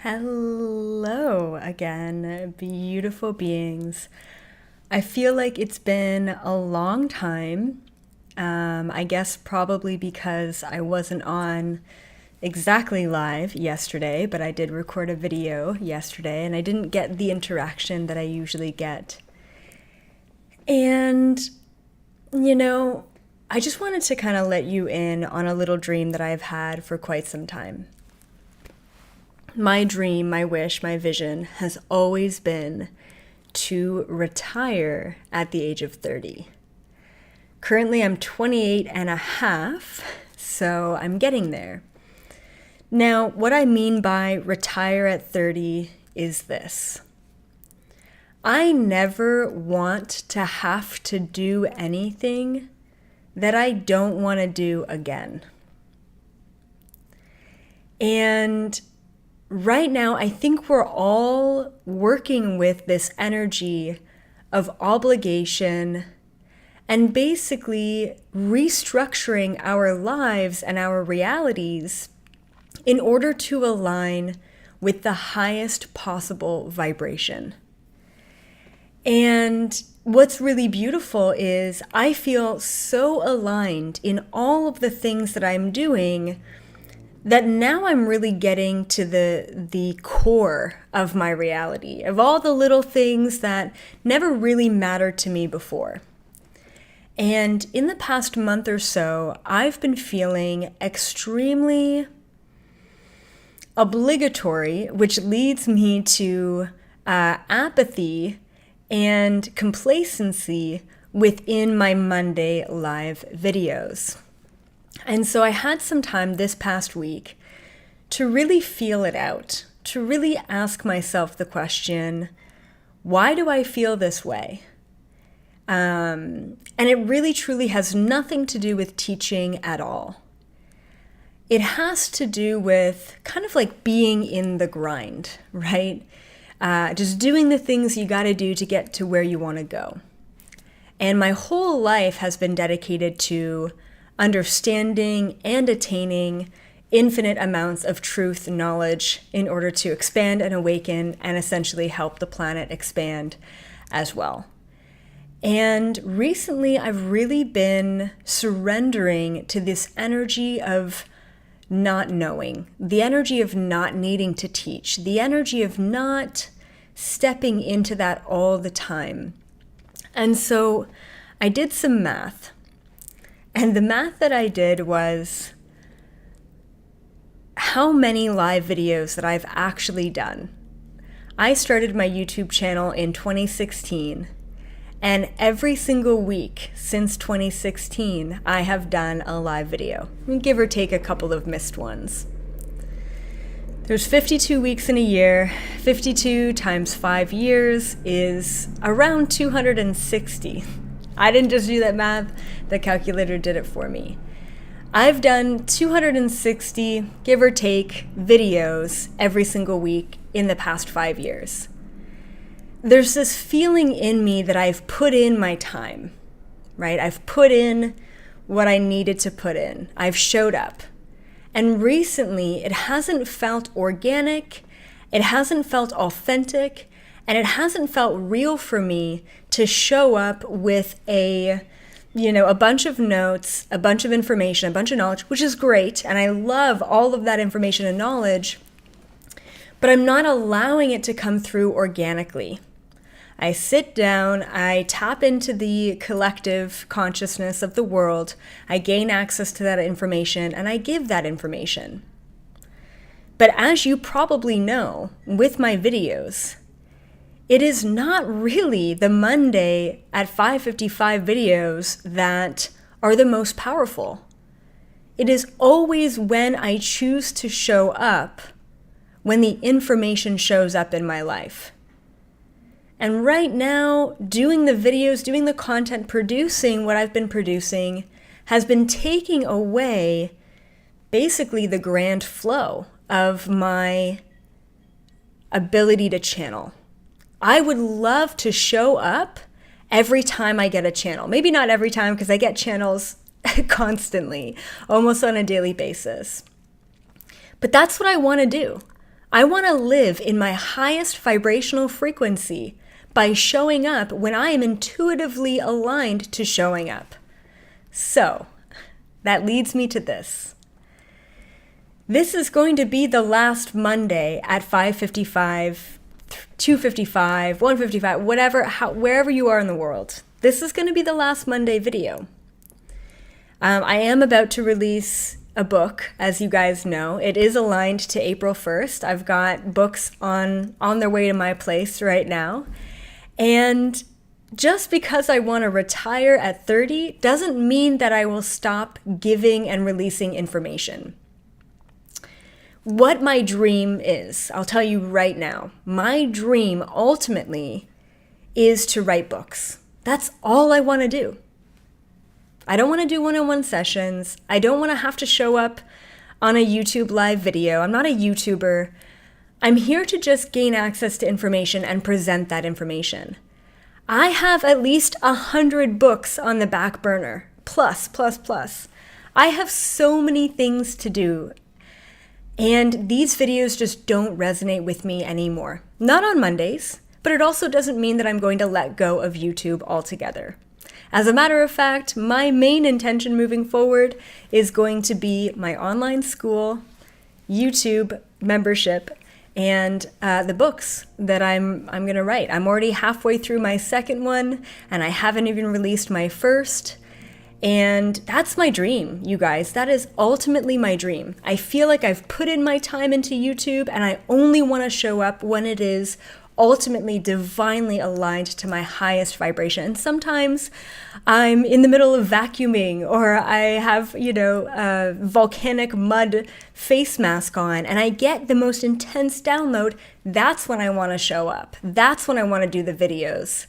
Hello again, beautiful beings. I feel like it's been a long time. I guess probably because I wasn't on exactly live yesterday, but I did record a video yesterday and I didn't get the interaction that I usually get. And, I just wanted to kind of let you in on a little dream that I've had for quite some time. My dream, my wish, my vision has always been to retire at the age of 30. Currently, I'm 28 and a half, so I'm getting there. Now, what I mean by retire at 30 is this. I never want to have to do anything that I don't want to do again. And right now, I think we're all working with this energy of obligation and basically restructuring our lives and our realities in order to align with the highest possible vibration. And what's really beautiful is I feel so aligned in all of the things that I'm doing that now I'm really getting to the core of my reality, of all the little things that never really mattered to me before. And in the past month or so, I've been feeling extremely obligatory, which leads me to apathy and complacency within my Monday live videos. And so I had some time this past week to really feel it out, to really ask myself the question, why do I feel this way? And it really truly has nothing to do with teaching at all. It has to do with kind of like being in the grind, right? Just doing the things you got to do to get to where you want to go. And my whole life has been dedicated to understanding and attaining infinite amounts of truth knowledge in order to expand and awaken and essentially help the planet expand as well. And recently I've really been surrendering to this energy of not knowing, the energy of not needing to teach, the energy of not stepping into that all the time. And so I did some math. And the math that I did was how many live videos that I've actually done. I started my YouTube channel in 2016, and every single week since 2016, I have done a live video, give or take a couple of missed ones. There's 52 weeks in a year. 52 times 5 years is around 260. I didn't just do that math, the calculator did it for me. I've done 260, give or take, videos every single week in the past 5 years. There's this feeling in me that I've put in my time, right? I've put in what I needed to put in. I've showed up. And recently, it hasn't felt organic, it hasn't felt authentic, and it hasn't felt real for me to show up with a bunch of notes, a bunch of information, a bunch of knowledge, which is great. And I love all of that information and knowledge, but I'm not allowing it to come through organically. I sit down, I tap into the collective consciousness of the world, I gain access to that information, and I give that information. But as you probably know, with my videos, it is not really the Monday at 5:55 videos that are the most powerful. It is always when I choose to show up, when the information shows up in my life. And right now, doing the videos, doing the content, producing what I've been producing has been taking away basically the grand flow of my ability to channel. I would love to show up every time I get a channel. Maybe not every time, because I get channels constantly, almost on a daily basis. But that's what I want to do. I want to live in my highest vibrational frequency by showing up when I am intuitively aligned to showing up. So, that leads me to this. This is going to be the last Monday at 5:55, 2:55, 1:55, wherever you are in the world. This is going to be the last Monday video. I am about to release a book, as you guys know. It is aligned to April 1st. I've got books on their way to my place right now. And just because I want to retire at 30 doesn't mean that I will stop giving and releasing information. What my dream is, I'll tell you right now. My dream ultimately is to write books. That's all I want to do. I don't want to do one-on-one sessions. I don't want to have to show up on a YouTube live video. I'm not a YouTuber. I'm here to just gain access to information and present that information. I have at least 100 books on the back burner. Plus. I have so many things to do. And these videos just don't resonate with me anymore. Not on Mondays, but it also doesn't mean that I'm going to let go of YouTube altogether. As a matter of fact, my main intention moving forward is going to be my online school, YouTube membership, and the books that I'm going to write. I'm already halfway through my second one, and I haven't even released my first. And that's my dream, you guys. That is ultimately my dream. I feel like I've put in my time into YouTube, and I only want to show up when it is ultimately divinely aligned to my highest vibration. And sometimes I'm in the middle of vacuuming, or I have, a volcanic mud face mask on, and I get the most intense download. That's when I want to show up. That's when I want to do the videos.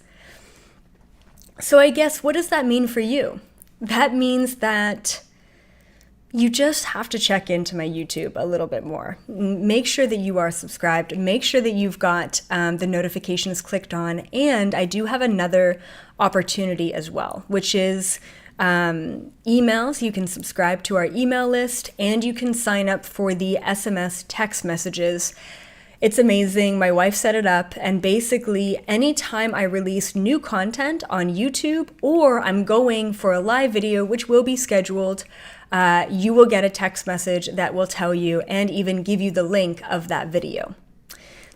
So I guess, what does that mean for you? That means that you just have to check into my YouTube a little bit more. Make sure that you are subscribed. Make sure that you've got the notifications clicked on. And I do have another opportunity as well, which is emails. You can subscribe to our email list, and you can sign up for the SMS text messages. It's amazing. My wife set it up, and basically anytime I release new content on YouTube, or I'm going for a live video, which will be scheduled, you will get a text message that will tell you and even give you the link of that video.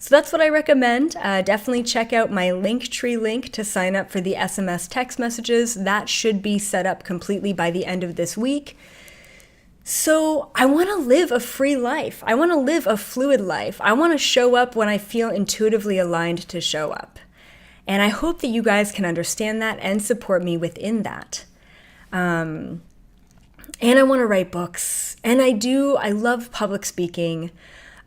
So that's what I recommend. Definitely check out my Linktree link to sign up for the SMS text messages. That should be set up completely by the end of this week. So I want to live a free life. I want to live a fluid life. I want to show up when I feel intuitively aligned to show up. And I hope that you guys can understand that and support me within that. And I want to write books. And I love public speaking,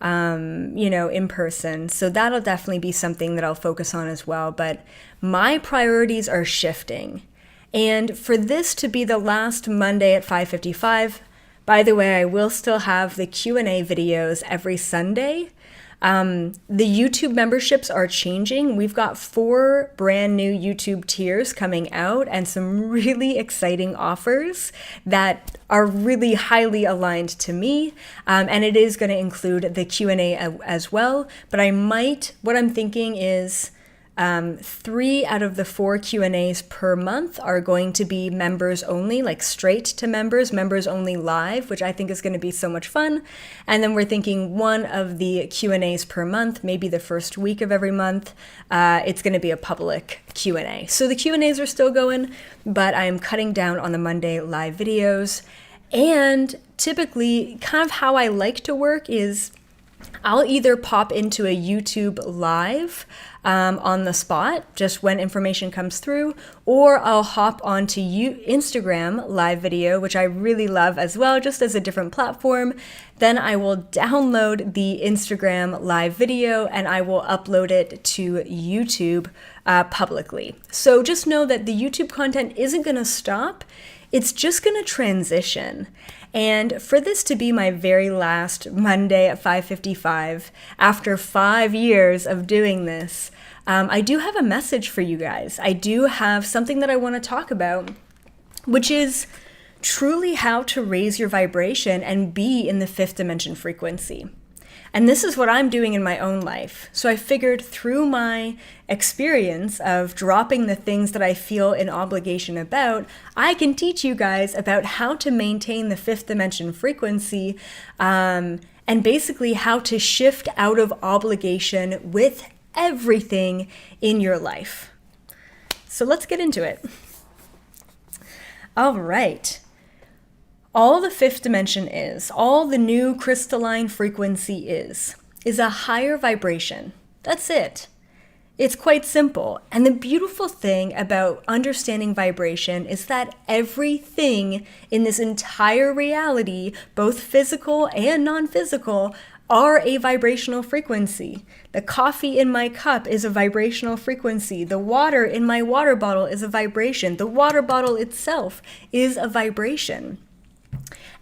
in person. So that'll definitely be something that I'll focus on as well. But my priorities are shifting. And for this to be the last Monday at 5:55, by the way, I will still have the Q&A videos every Sunday. The YouTube memberships are changing. We've got 4 brand new YouTube tiers coming out and some really exciting offers that are really highly aligned to me. And it is going to include the Q&A as well. But what I'm thinking is 3 out of the 4 Q&As per month are going to be members only, like straight to members only live, which I think is going to be so much fun. And then we're thinking 1 of the Q&As per month, maybe the first week of every month, it's going to be a public Q&A. So the Q&As are still going, but I am cutting down on the Monday live videos. And typically, kind of how I like to work is I'll either pop into a YouTube live on the spot, just when information comes through, or I'll hop onto Instagram live video, which I really love as well, just as a different platform. Then I will download the Instagram live video and I will upload it to YouTube publicly. So just know that the YouTube content isn't going to stop. It's just going to transition. And for this to be my very last Monday at 5:55, after 5 years of doing this, I do have a message for you guys. I do have something that I want to talk about, which is truly how to raise your vibration and be in the 5th dimension frequency. And this is what I'm doing in my own life. So I figured through my experience of dropping the things that I feel an obligation about, I can teach you guys about how to maintain the fifth dimension frequency, and basically how to shift out of obligation with everything in your life. So let's get into it. All right. All the fifth dimension is, all the new crystalline frequency is a higher vibration. That's it. It's quite simple. And the beautiful thing about understanding vibration is that everything in this entire reality, both physical and non-physical, are a vibrational frequency. The coffee in my cup is a vibrational frequency. The water in my water bottle is a vibration. The water bottle itself is a vibration.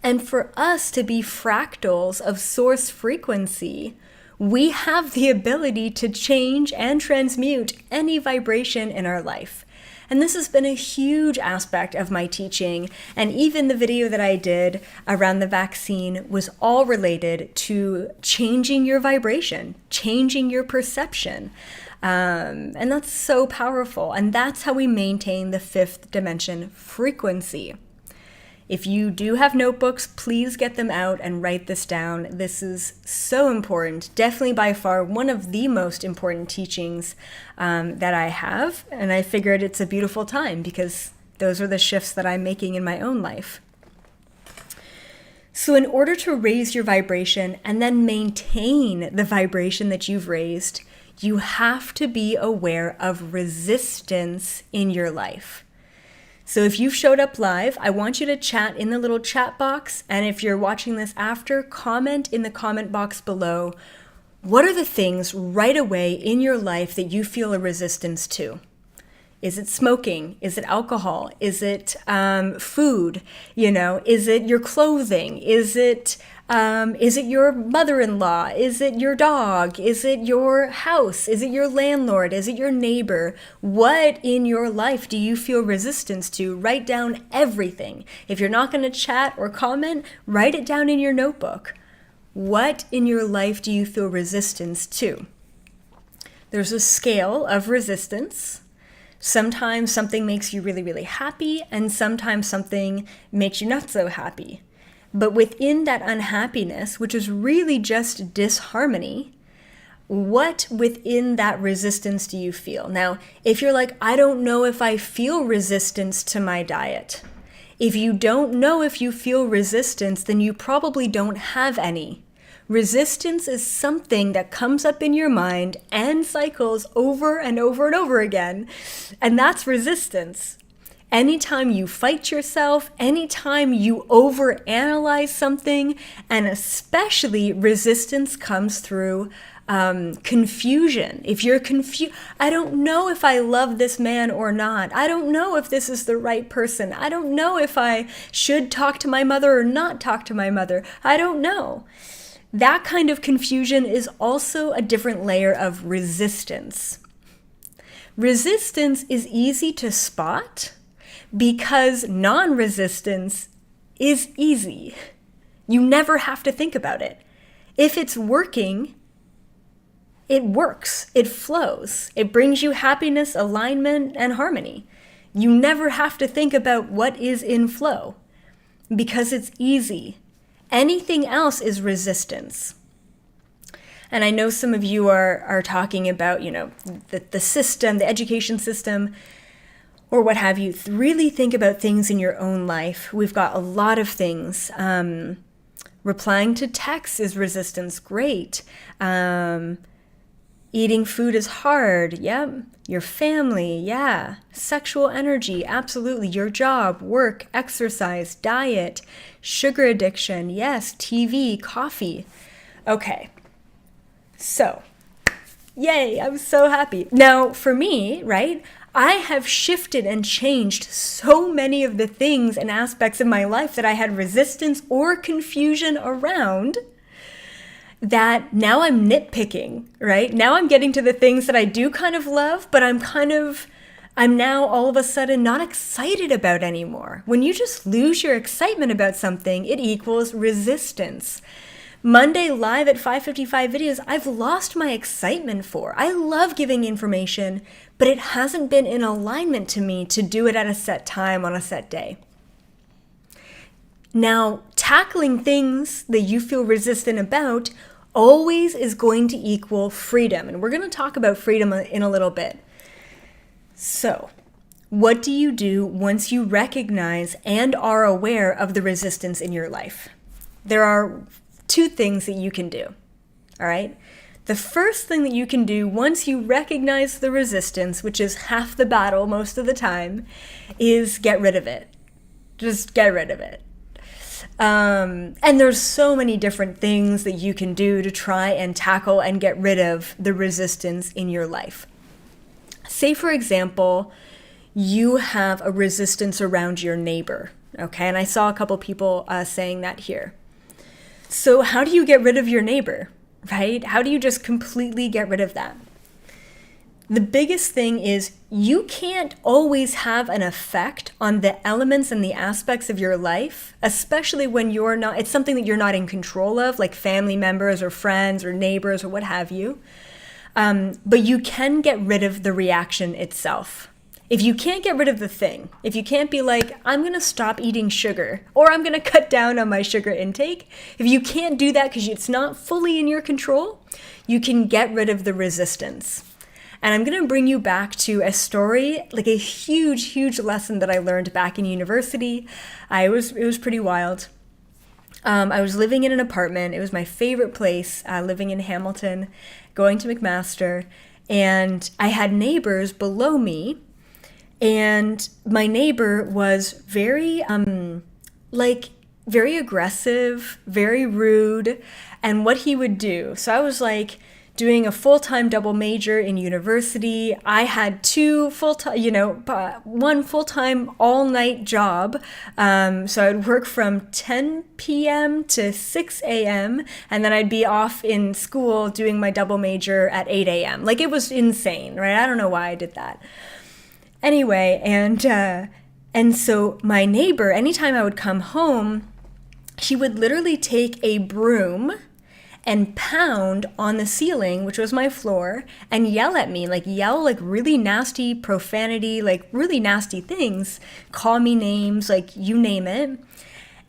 And for us to be fractals of source frequency, we have the ability to change and transmute any vibration in our life. And this has been a huge aspect of my teaching. And even the video that I did around the vaccine was all related to changing your vibration, changing your perception. And that's so powerful. And that's how we maintain the fifth dimension frequency. If you do have notebooks, please get them out and write this down. This is so important. Definitely by far one of the most important teachings that I have. And I figured it's a beautiful time because those are the shifts that I'm making in my own life. So in order to raise your vibration and then maintain the vibration that you've raised, you have to be aware of resistance in your life. So if you've showed up live, I want you to chat in the little chat box. And if you're watching this after, comment in the comment box below. What are the things right away in your life that you feel a resistance to? Is it smoking? Is it alcohol? Is it food? Is it your clothing? Is it your mother-in-law? Is it your dog? Is it your house? Is it your landlord? Is it your neighbor? What in your life do you feel resistance to? Write down everything. If you're not going to chat or comment, write it down in your notebook. What in your life do you feel resistance to? There's a scale of resistance. Sometimes something makes you really, really happy, and sometimes something makes you not so happy. But within that unhappiness, which is really just disharmony, what within that resistance do you feel? Now, if you're like, I don't know if I feel resistance to my diet. If you don't know if you feel resistance, then you probably don't have any. Resistance is something that comes up in your mind and cycles over and over and over again. And that's resistance. Anytime you fight yourself, anytime you overanalyze something, and especially resistance comes through confusion. If you're confused, I don't know if I love this man or not. I don't know if this is the right person. I don't know if I should talk to my mother or not talk to my mother. I don't know. That kind of confusion is also a different layer of resistance. Resistance is easy to spot because non-resistance is easy. You never have to think about it. If it's working, it works, it flows, it brings you happiness, alignment, and harmony. You never have to think about what is in flow because it's easy. Anything else is resistance. And I know some of you are talking about, the system, the education system, or what have you. Really think about things in your own life. We've got a lot of things. Replying to texts is resistance. Great. Eating food is hard. Yep. Your family. Yeah. Sexual energy. Absolutely. Your job, work, exercise, diet, sugar addiction. Yes. TV, coffee. Okay. So, yay. I'm so happy. Now, for me, right? I have shifted and changed so many of the things and aspects of my life that I had resistance or confusion around, that now I'm nitpicking, right? Now I'm getting to the things that I do kind of love, but I'm now all of a sudden not excited about anymore. When you just lose your excitement about something, it equals resistance. Monday live at 5:55 videos, I've lost my excitement for. I love giving information, but it hasn't been in alignment to me to do it at a set time on a set day. Now, tackling things that you feel resistant about always is going to equal freedom. And we're going to talk about freedom in a little bit. So, what do you do once you recognize and are aware of the resistance in your life? There are two things that you can do, all right? The first thing that you can do once you recognize the resistance, which is half the battle most of the time, is get rid of it. Just get rid of it. And there's so many different things that you can do to try and tackle and get rid of the resistance in your life. Say, for example, you have a resistance around your neighbor, okay? And I saw a couple people saying that here. So how do you get rid of your neighbor, right? How do you just completely get rid of that? The biggest thing is you can't always have an effect on the elements and the aspects of your life, especially when it's something that you're not in control of, like family members or friends or neighbors or what have you. But you can get rid of the reaction itself. If you can't get rid of the thing, if you can't be like, I'm going to stop eating sugar, or I'm going to cut down on my sugar intake, if you can't do that because it's not fully in your control, you can get rid of the resistance. And I'm going to bring you back to a story, like a huge, huge lesson that I learned back in university. It was pretty wild. I was living in an apartment. It was my favorite place, living in Hamilton, going to McMaster. And I had neighbors below me. And my neighbor was very aggressive, very rude. And what he would do, so I was like, doing a full-time double major in university. I had two full-time, one full-time all-night job. So I'd work from 10 p.m. to 6 a.m. and then I'd be off in school doing my double major at 8 a.m. Like, it was insane, right? I don't know why I did that. Anyway, and so my neighbor, anytime I would come home, she would literally take a broom and pound on the ceiling, which was my floor, and yell at me, like really nasty profanity, like really nasty things, call me names, like you name it.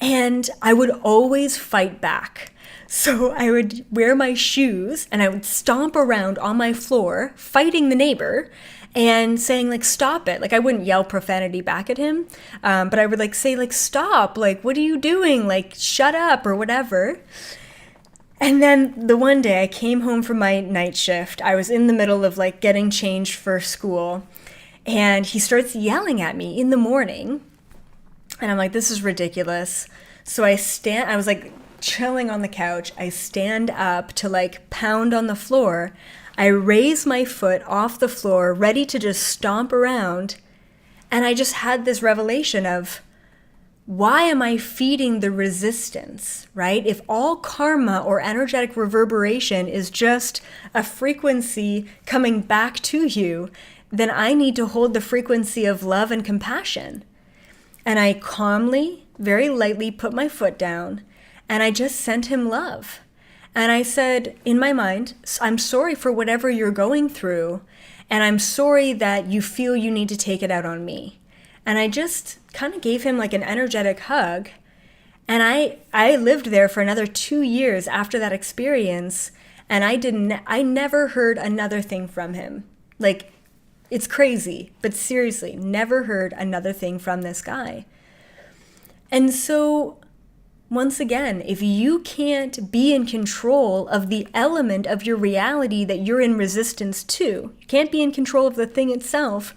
And I would always fight back. So I would wear my shoes and I would stomp around on my floor, fighting the neighbor and saying, like, stop it. Like, I wouldn't yell profanity back at him, but I would like say, like, stop, like, what are you doing? Like, shut up or whatever. And then the one day I came home from my night shift. I was in the middle of like getting changed for school, and he starts yelling at me in the morning. And I'm like, this is ridiculous. So I was like chilling on the couch. I stand up to like pound on the floor. I raise my foot off the floor, ready to just stomp around. And I just had this revelation of, why am I feeding the resistance, right? If all karma or energetic reverberation is just a frequency coming back to you, then I need to hold the frequency of love and compassion. And I calmly, very lightly put my foot down, and I just sent him love. And I said, in my mind, I'm sorry for whatever you're going through, and I'm sorry that you feel you need to take it out on me. And I just kind of gave him like an energetic hug. And I lived there for another 2 years after that experience. And I never heard another thing from him. Like, it's crazy, but seriously, never heard another thing from this guy. And so, once again, if you can't be in control of the element of your reality that you're in resistance to, you can't be in control of the thing itself,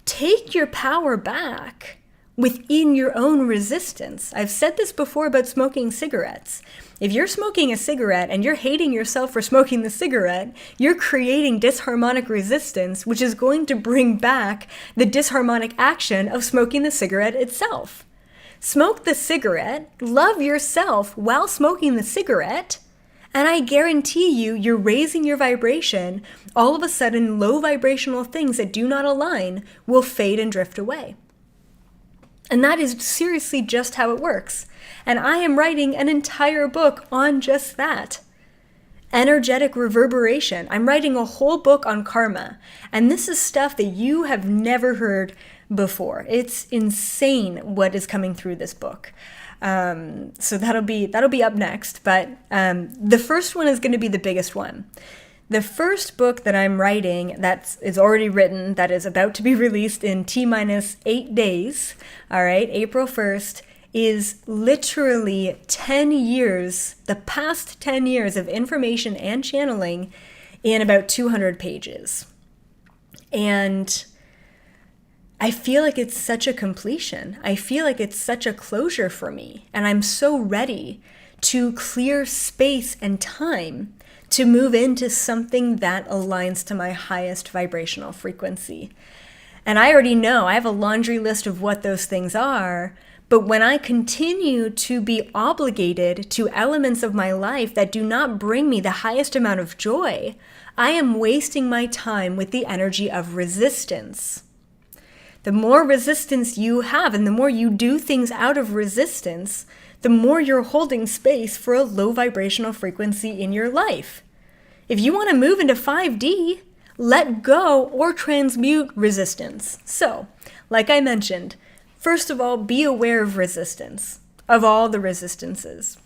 take your power back within your own resistance. I've said this before about smoking cigarettes. If you're smoking a cigarette and you're hating yourself for smoking the cigarette, you're creating disharmonic resistance, which is going to bring back the disharmonic action of smoking the cigarette itself. Smoke the cigarette, love yourself while smoking the cigarette, and I guarantee you're raising your vibration. All of a sudden, low vibrational things that do not align will fade and drift away. And that is seriously just how it works. And I am writing an entire book on just that. Energetic reverberation. I'm writing a whole book on karma. And this is stuff that you have never heard before. It's insane what is coming through this book. So that'll be up next. But the first one is going to be the biggest one. The first book that I'm writing that is already written, that is about to be released in T-minus 8 days, all right, April 1st, is literally 10 years, the past 10 years of information and channeling in about 200 pages. And I feel like it's such a completion. I feel like it's such a closure for me. And I'm so ready to clear space and time to move into something that aligns to my highest vibrational frequency. And I already know, I have a laundry list of what those things are, but when I continue to be obligated to elements of my life that do not bring me the highest amount of joy, I am wasting my time with the energy of resistance. The more resistance you have and the more you do things out of resistance, the more you're holding space for a low vibrational frequency in your life. If you want to move into 5D, let go or transmute resistance. So, like I mentioned, first of all, be aware of resistance, of all the resistances.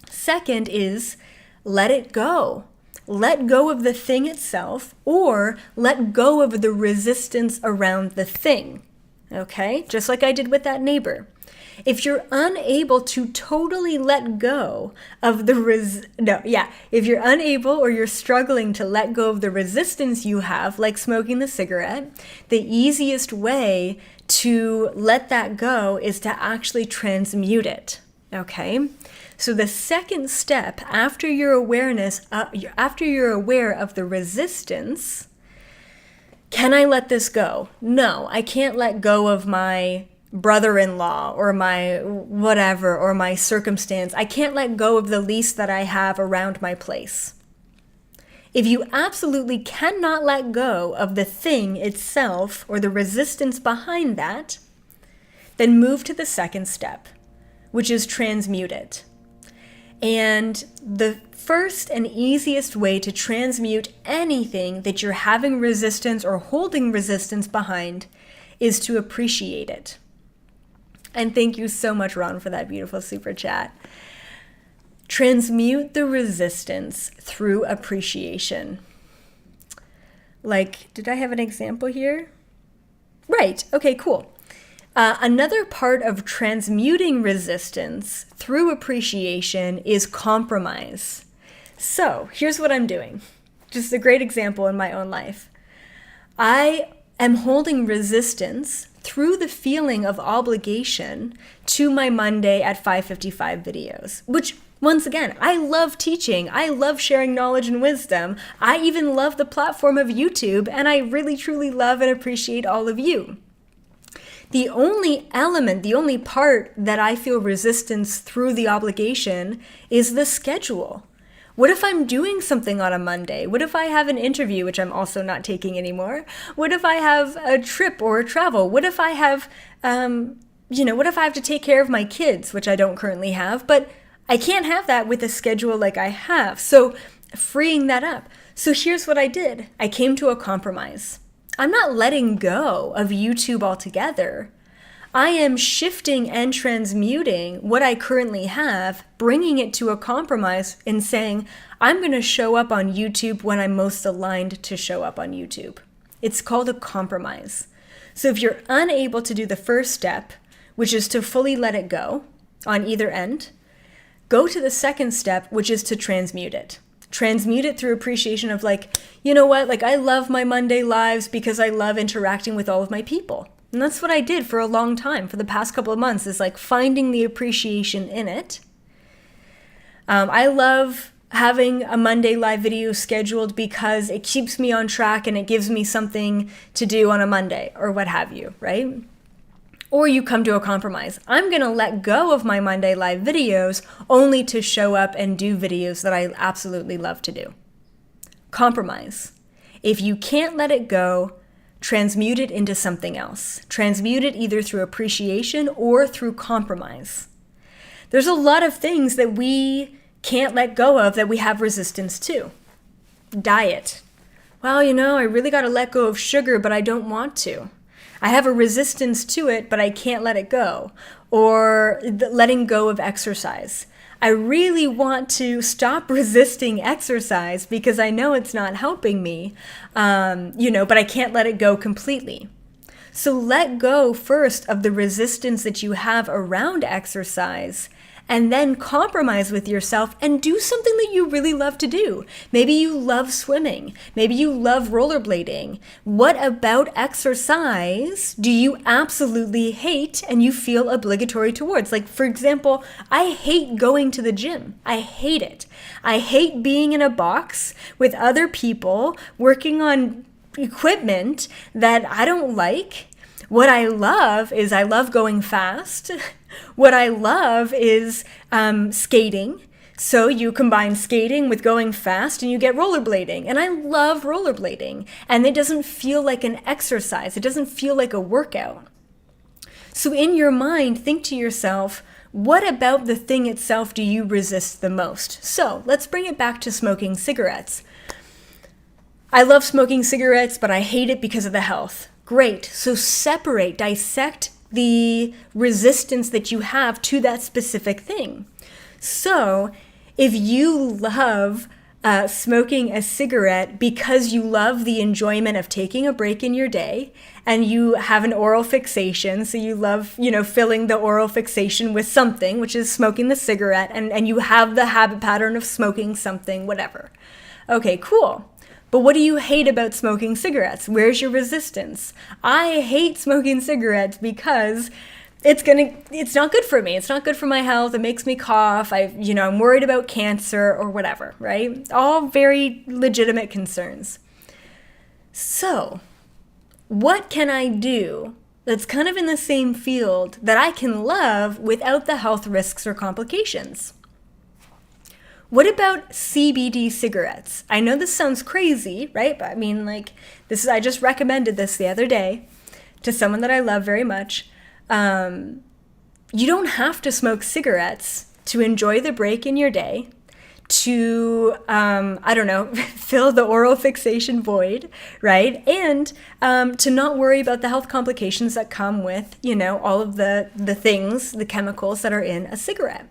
Second is let it go. Let go of the thing itself, or let go of the resistance around the thing. Okay? Just like I did with that neighbor. If you're unable to totally let go of the if you're unable or you're struggling to let go of the resistance you have, like smoking the cigarette, the easiest way to let that go is to actually transmute it. Okay? So the second step after your awareness, after you're aware of the resistance, can I let this go? No, I can't let go of my brother-in-law or my whatever or my circumstance. I can't let go of the lease that I have around my place. If you absolutely cannot let go of the thing itself or the resistance behind that, then move to the second step, which is transmute it. And the first and easiest way to transmute anything that you're having resistance or holding resistance behind is to appreciate it. And thank you so much, Ron, for that beautiful super chat. Transmute the resistance through appreciation. Like, did I have an example here? Right. Okay, cool. Another part of transmuting resistance through appreciation is compromise. So here's what I'm doing. Just a great example in my own life. I am holding resistance through the feeling of obligation to my Monday at 5:55 videos, which once again, I love teaching. I love sharing knowledge and wisdom. I even love the platform of YouTube, and I really truly love and appreciate all of you. The only element, the only part that I feel resistance through the obligation is the schedule. What if I'm doing something on a Monday? What if I have an interview, which I'm also not taking anymore? What if I have a trip or a travel? What if I have, what if I have to take care of my kids, which I don't currently have, but I can't have that with a schedule like I have. So freeing that up. So here's what I did. I came to a compromise. I'm not letting go of YouTube altogether. I am shifting and transmuting what I currently have, bringing it to a compromise and saying, I'm going to show up on YouTube when I'm most aligned to show up on YouTube. It's called a compromise. So if you're unable to do the first step, which is to fully let it go on either end, go to the second step, which is to transmute it. Transmute it through appreciation of I love my Monday lives because I love interacting with all of my people. And that's what I did for a long time, for the past couple of months, is finding the appreciation in it. I love having a Monday live video scheduled because it keeps me on track and it gives me something to do on a Monday or what have you, right? Or you come to a compromise. I'm going to let go of my Monday live videos only to show up and do videos that I absolutely love to do. Compromise. If you can't let it go, transmute it into something else. Transmute it either through appreciation or through compromise. There's a lot of things that we can't let go of that we have resistance to. Diet. Well, I really got to let go of sugar, but I don't want to. I have a resistance to it, but I can't let it go. Or letting go of exercise. I really want to stop resisting exercise because I know it's not helping me, but I can't let it go completely. So let go first of the resistance that you have around exercise, and then compromise with yourself and do something that you really love to do. Maybe you love swimming. Maybe you love rollerblading. What about exercise do you absolutely hate and you feel obligatory towards? Like, for example, I hate going to the gym. I hate it. I hate being in a box with other people working on equipment that I don't like. What I love is I love going fast. What I love is skating. So you combine skating with going fast and you get rollerblading. And I love rollerblading. And it doesn't feel like an exercise. It doesn't feel like a workout. So in your mind, think to yourself, what about the thing itself do you resist the most? So let's bring it back to smoking cigarettes. I love smoking cigarettes, but I hate it because of the health. Great. So separate, dissect the resistance that you have to that specific thing. So if you love smoking a cigarette because you love the enjoyment of taking a break in your day, and you have an oral fixation, so you love, filling the oral fixation with something, which is smoking the cigarette, and you have the habit pattern of smoking something, whatever. Okay, cool. But what do you hate about smoking cigarettes? Where's your resistance? I hate smoking cigarettes because it's not good for me. It's not good for my health. It makes me cough. I'm worried about cancer or whatever, right? All very legitimate concerns. So, what can I do that's kind of in the same field that I can love without the health risks or complications? What about CBD cigarettes? I know this sounds crazy, right? But I just recommended this the other day to someone that I love very much. You don't have to smoke cigarettes to enjoy the break in your day, to, fill the oral fixation void, right? And to not worry about the health complications that come with, all of the things, the chemicals that are in a cigarette.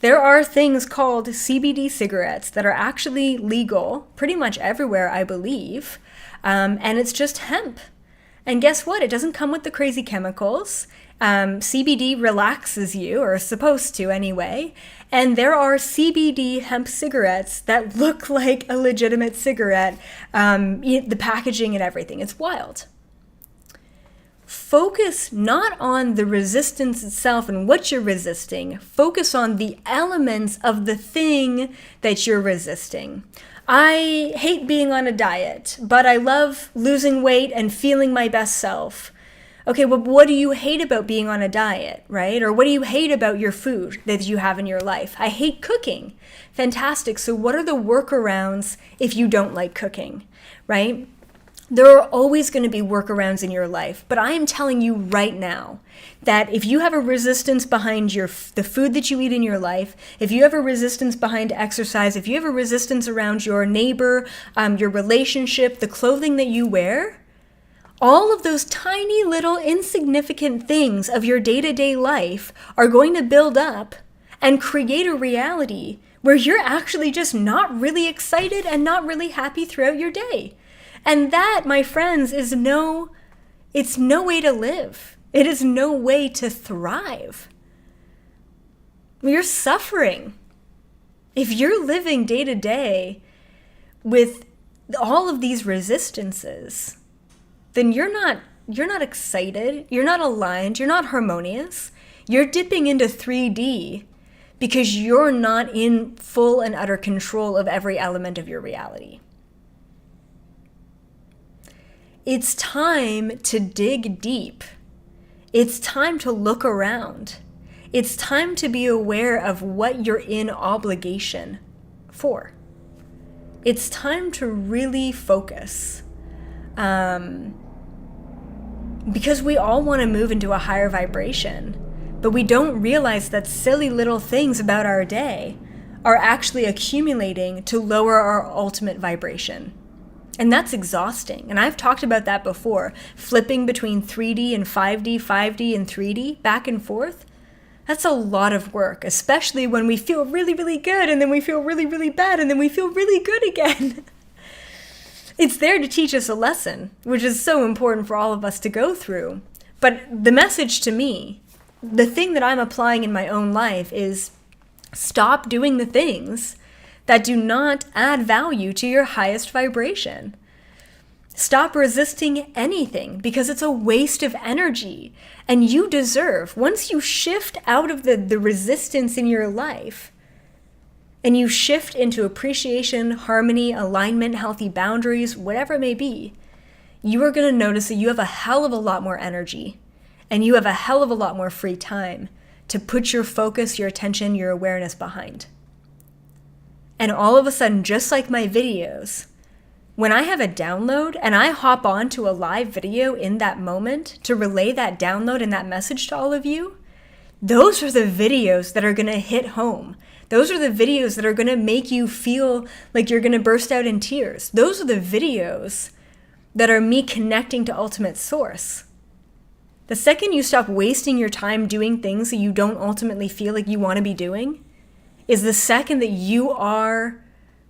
There are things called CBD cigarettes that are actually legal pretty much everywhere, I believe, and it's just hemp. And guess what? It doesn't come with the crazy chemicals. CBD relaxes you, or is supposed to anyway, and there are CBD hemp cigarettes that look like a legitimate cigarette, the packaging and everything. It's wild. Focus not on the resistance itself and what you're resisting. Focus on the elements of the thing that you're resisting. I hate being on a diet, but I love losing weight and feeling my best self. Okay, well, what do you hate about being on a diet, right? Or what do you hate about your food that you have in your life? I hate cooking. Fantastic. So what are the workarounds if you don't like cooking, right? There are always going to be workarounds in your life, but I am telling you right now that if you have a resistance behind the food that you eat in your life, if you have a resistance behind exercise, if you have a resistance around your neighbor, your relationship, the clothing that you wear, all of those tiny little insignificant things of your day-to-day life are going to build up and create a reality where you're actually just not really excited and not really happy throughout your day. And that, my friends, it's no way to live. It is no way to thrive. You're suffering. If you're living day to day with all of these resistances, then you're not excited, you're not aligned, you're not harmonious. You're dipping into 3D because you're not in full and utter control of every element of your reality. It's time to dig deep. It's time to look around. It's time to be aware of what you're in obligation for. It's time to really focus. Because we all want to move into a higher vibration, but we don't realize that silly little things about our day are actually accumulating to lower our ultimate vibration. And that's exhausting. And I've talked about that before, flipping between 3D and 5D, 5D and 3D, back and forth. That's a lot of work, especially when we feel really, really good, and then we feel really, really bad, and then we feel really good again. It's there to teach us a lesson, which is so important for all of us to go through. But the message to me, the thing that I'm applying in my own life is stop doing the things that do not add value to your highest vibration. Stop resisting anything because it's a waste of energy. And you deserve, once you shift out of the resistance in your life, and you shift into appreciation, harmony, alignment, healthy boundaries, whatever it may be, you are going to notice that you have a hell of a lot more energy, and you have a hell of a lot more free time to put your focus, your attention, your awareness behind. And all of a sudden, just like my videos, when I have a download and I hop on to a live video in that moment to relay that download and that message to all of you, those are the videos that are going to hit home. Those are the videos that are going to make you feel like you're going to burst out in tears. Those are the videos that are me connecting to Ultimate Source. The second you stop wasting your time doing things that you don't ultimately feel like you want to be doing is the second that you are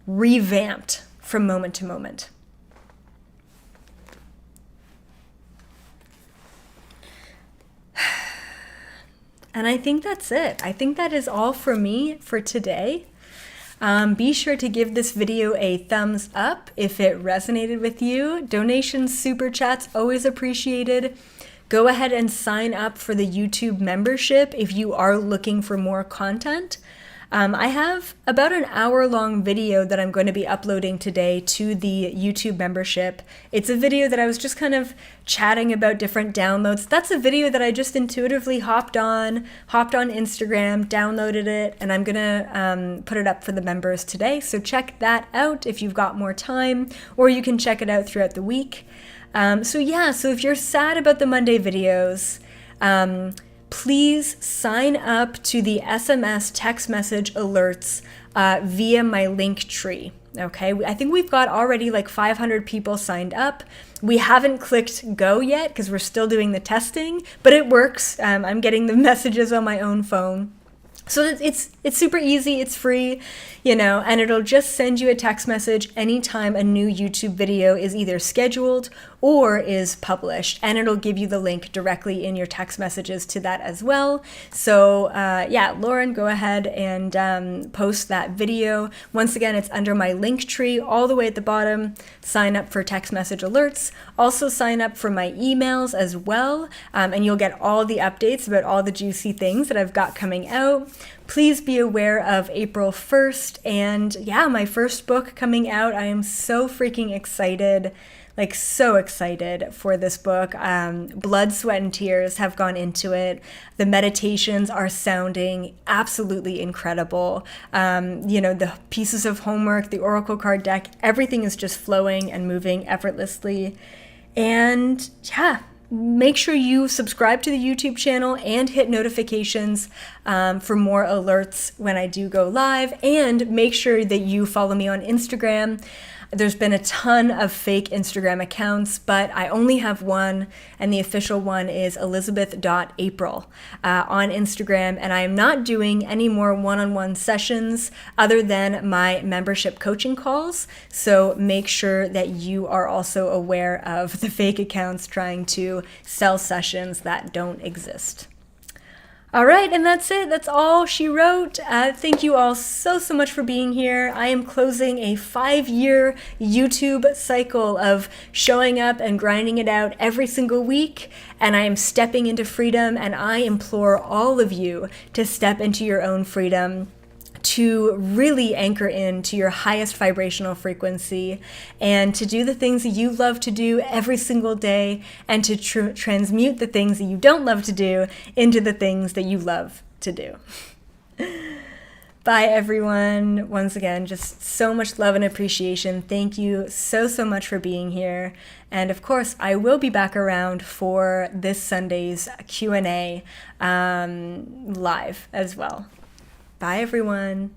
revamped from moment to moment. And I think that's it. I think that is all for me for today. Be sure to give this video a thumbs up if it resonated with you. Donations, super chats, always appreciated. Go ahead and sign up for the YouTube membership if you are looking for more content. I have about an hour-long video that I'm going to be uploading today to the YouTube membership. It's a video that I was just kind of chatting about different downloads. That's a video that I just intuitively hopped on Instagram, downloaded it, and I'm going to put it up for the members today. So check that out if you've got more time, or you can check it out throughout the week. So if you're sad about the Monday videos, please sign up to the SMS text message alerts via my link tree. Okay, I think we've got already like 500 people signed up. We haven't clicked go yet because we're still doing the testing, but it works. I'm getting the messages on my own phone. So it's super easy, it's free, and it'll just send you a text message anytime a new YouTube video is either scheduled or is published, and it'll give you the link directly in your text messages to that as well. So Lauren, go ahead and post that video. Once again, it's under my link tree all the way at the bottom. Sign up for text message alerts. Also sign up for my emails as well, and you'll get all the updates about all the juicy things that I've got coming out. Please be aware of April 1st and my first book coming out. I am so freaking excited, so excited for this book. Blood, sweat, and tears have gone into it. The meditations are sounding absolutely incredible. The pieces of homework, the oracle card deck, everything is just flowing and moving effortlessly. And make sure you subscribe to the YouTube channel and hit notifications for more alerts when I do go live. And make sure that you follow me on Instagram. There's been a ton of fake Instagram accounts, but I only have one, and the official one is elizabeth.april on Instagram, and I am not doing any more one-on-one sessions other than my membership coaching calls, so make sure that you are also aware of the fake accounts trying to sell sessions that don't exist. All right, and that's it. That's all she wrote. Thank you all so much for being here. I am closing a 5-year YouTube cycle of showing up and grinding it out every single week, and I am stepping into freedom, and I implore all of you to step into your own freedom, to really anchor into your highest vibrational frequency, and to do the things that you love to do every single day, and to transmute the things that you don't love to do into the things that you love to do. Bye, everyone. Once again, just so much love and appreciation. Thank you so much for being here. And of course, I will be back around for this Sunday's Q&A live as well. Bye, everyone.